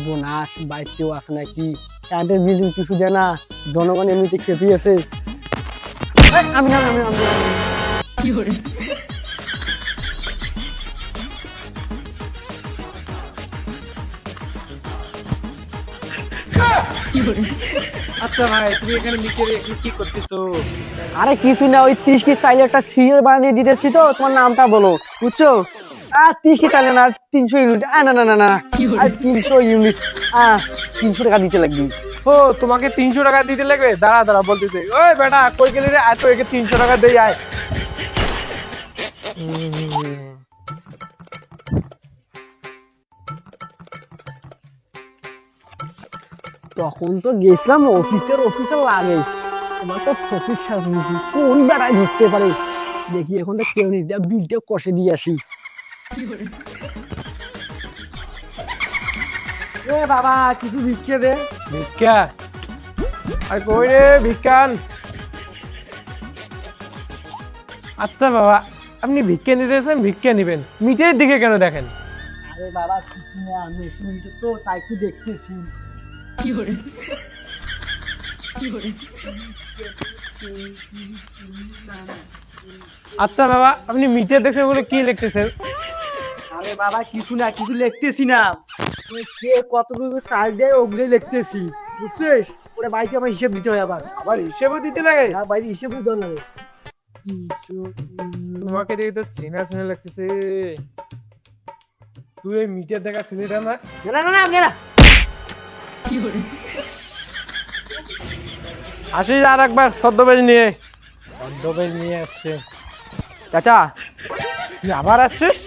সর্বনাশ, বাইকেও আছে নাকি, কারেন্টের বিল কিছু দেয় না, জনগণ এমনিতে খেপে আছে। আমি না আমি আমি কি করে আচ্ছা ভাই, তুমি এখানে কি করতেছো? আরে কিছু না, ওই 30 কি স্টাইলে একটা সিরিয়াল বানিয়ে দিতেছি, তো তোমার নামটা বলো, বুঝছো? 30 কি স্টাইলে না, 300 ইউনিট। না না না না, আর 300 ইউনিট, 300 টাকা দিতে লাগবে। ও, তোমাকে 300 টাকা দিতে লাগবে? দাঁড়া দাঁড়া বলতেছে। ওই বেটা, কই গেলি রে? আয় তো, একে 300 টাকা দেই আয়। তখন তো গেছিলাম অফিসের লাগে, তোমার তো ফকির সাজুজি, কোন বেড়ায় ধরতে পারে। দেখি এখন তো কেউ নেই, বিলটা কষে দিয়ে আসি। এ বাবা, কিছু ভিক্ষে দে। ভিক্ষা? আর কই রে ভিক্ষান? আচ্ছা বাবা, আপনি ভিক্ষা নিতে এসেছেন, ভিক্ষা নিবেন, মিটের দিকে কেন দেখেন? আরে বাবা কিছু না, নতুন তো তাই কি দেখতেছি। কি করে আচ্ছা বাবা, আপনি মিটের দেখছেন বলে কি লিখতেছেন? আরে বাবা কিছু না, কিছু লিখতেছি না, কে কতটুকু চাল দেয় ওগুলোই লিখতেছি, বুঝছিস? ওরা বাড়িতে আমার হিসেব দিতে হয়, আবার আবার হিসেবে দিতে লাগে? বাড়িতে হিসেব দিতে লাগে। তোমাকে দেখে তো চেনা চেনা লাগতেছে। তুই এই মিটের দেখা ছেলেটা না? না না না না, আসিস আর একবার ছদ্মবেশ নিয়ে। ছদ্মবেশ নিয়ে আসছে চাচা। তুই আবার আসছিস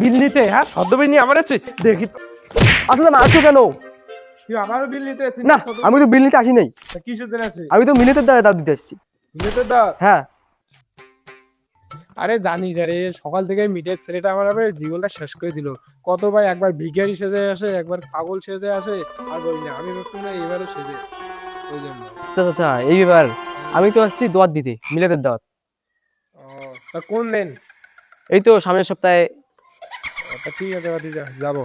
বিল নিতে? হ্যাঁ, ছদ্মবেশ নিয়ে আবার আসছিস? দেখি তো। আসলে মারছো কেন? তুই আবারও বিল নিতে আসছিস? না, আমি তো বিল নিতে আসি নাই, কি সুদের আছে? আমি তো মিলিতের দ্বারা দাম দিতে আসছি। মিলেতে দাও? হ্যাঁ। আরে জানি না রে, সকাল থেকে মিটের ছেলেটা আমার আবার জীবনটা শেষ করে দিল। কতবার একবার ভিখারি সেজে আসে, একবার পাগল সেজে আসে, আর বলি না। আমি ভাবছি না এবারও সেজে আসছে, ওই জন্য। আচ্ছা আচ্ছা, এই ব্যাপার। আমি তো আসছি দাওয়াত দিতে, মিলাদের দাওয়াত। ও, তা কোন দিন? এই তো সামনের সপ্তাহে। তা ঠিক আছে, যাবো।